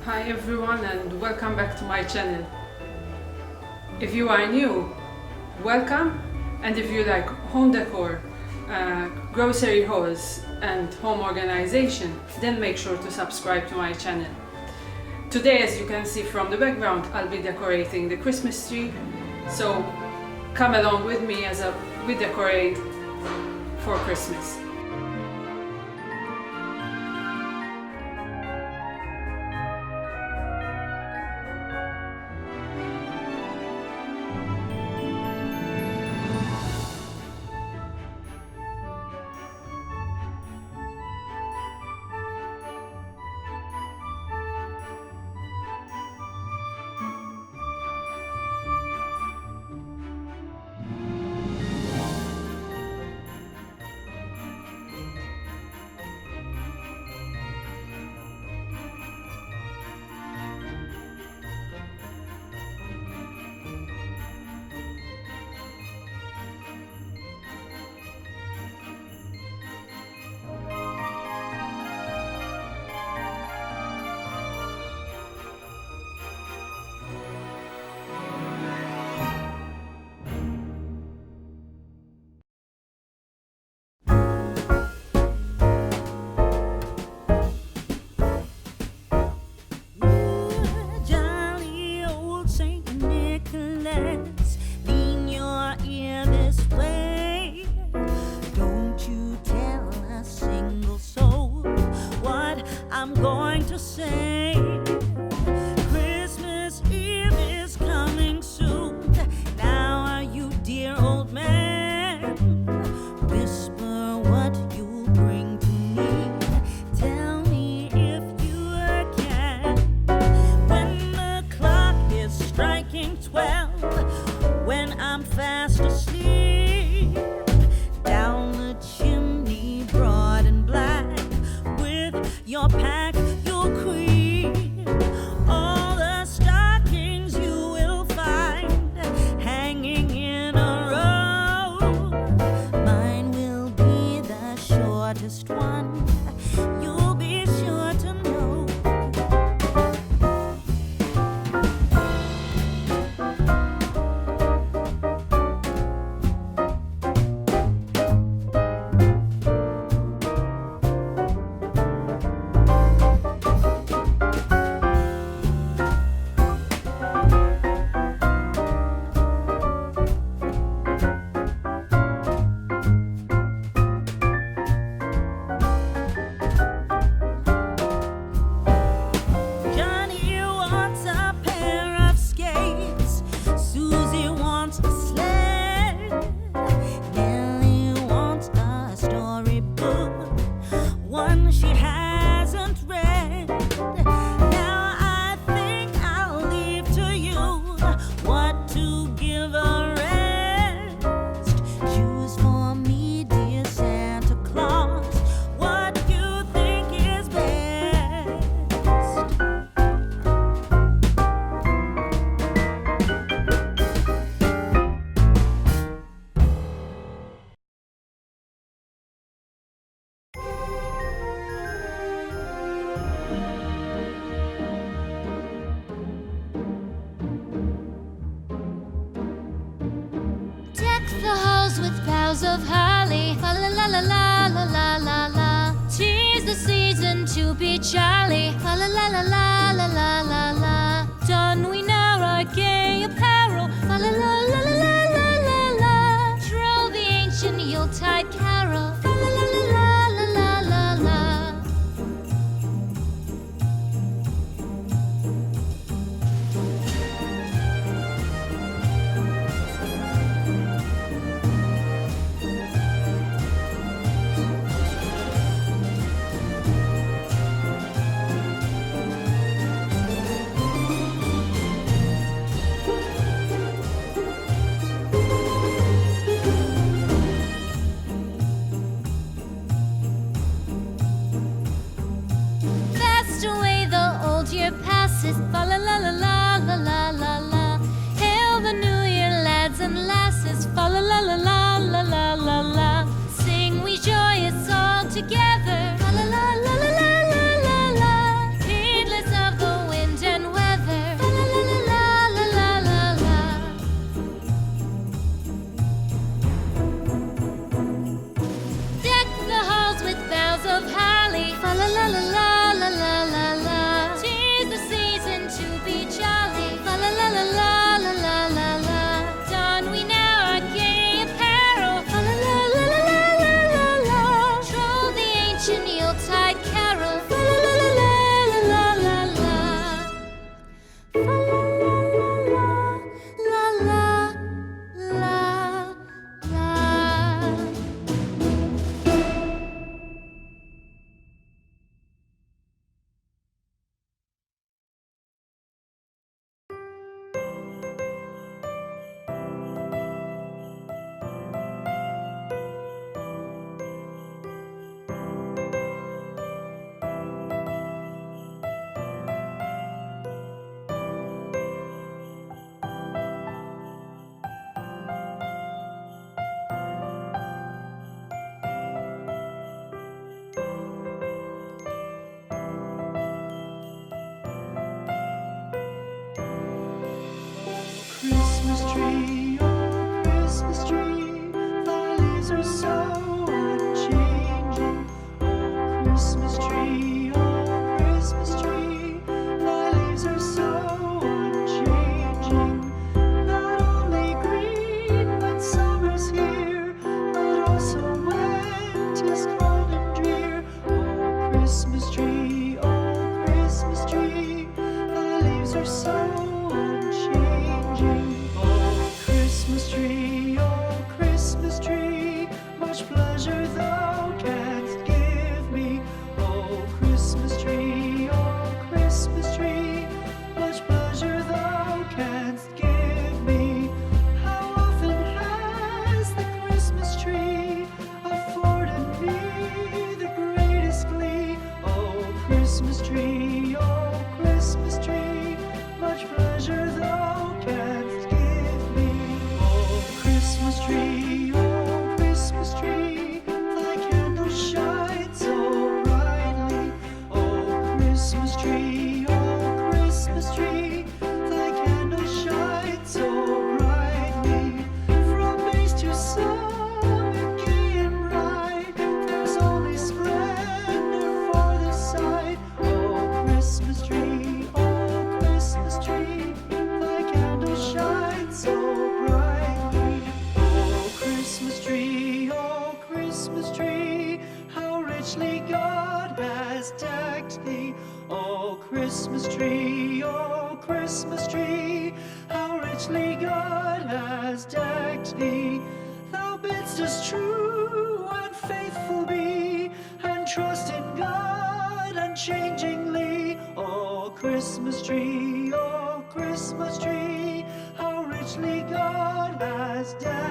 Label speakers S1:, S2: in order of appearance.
S1: Hi everyone and welcome back to my channel. If you are new, welcome, and if you like home decor, grocery hauls and home organization, then make sure to subscribe to my channel. Today, as you can see from the background, I'll be decorating the Christmas tree, so come along with me as we decorate for Christmas.
S2: I'm going to say Christmas Eve is coming soon. Now are you, dear old man? Whisper what you bring to me. Tell me if you can. When the clock is striking 12, when I'm fast asleep, down the chimney broad and black, your pack, you'll creep. All the stockings you will find hanging in a row. Mine will be the shortest one. You'll be sure to know.
S3: The halls with boughs of holly, fa la la la la la la la la. 'Tis the season to be jolly, fa la la la la la la la la. Don we now our gay apparel, fa la la la la la la la la. Troll the ancient Yuletide carol, fa la la la la la la la la. Passes, fa la la la la la la la la. Hail the New Year, lads and lasses, fa la la la la la la la la. Sing we joyous all together, fa la la la la la la la la. Heedless of the wind
S4: leaves are so unchanging. Oh, Christmas tree, oh, Christmas tree, thy leaves are so unchanging. Not only green when summer's here, but also when 'tis cold and drear. Oh, Christmas tree, thy leaves are so unchanging. Oh, Christmas tree, much pleasure thou canst give me. Oh, Christmas tree, much pleasure thou canst give me. How often has the Christmas tree afforded me the greatest glee? Oh, Christmas tree, much pleasure thou canst give me. Oh, Christmas tree, thy candles shine so brightly. Oh, Christmas tree, thy candles shine so brightly. From base to summit, gay and bright, there's only splendor for the sight. Oh, Christmas tree, thy candles shine so brightly. Oh, Christmas tree, how richly God has decked thee. Oh, Christmas tree, how richly God has decked thee. Thou bidst us true and faithful be, and trust in God unchangingly. Oh, Christmas tree, how richly God has decked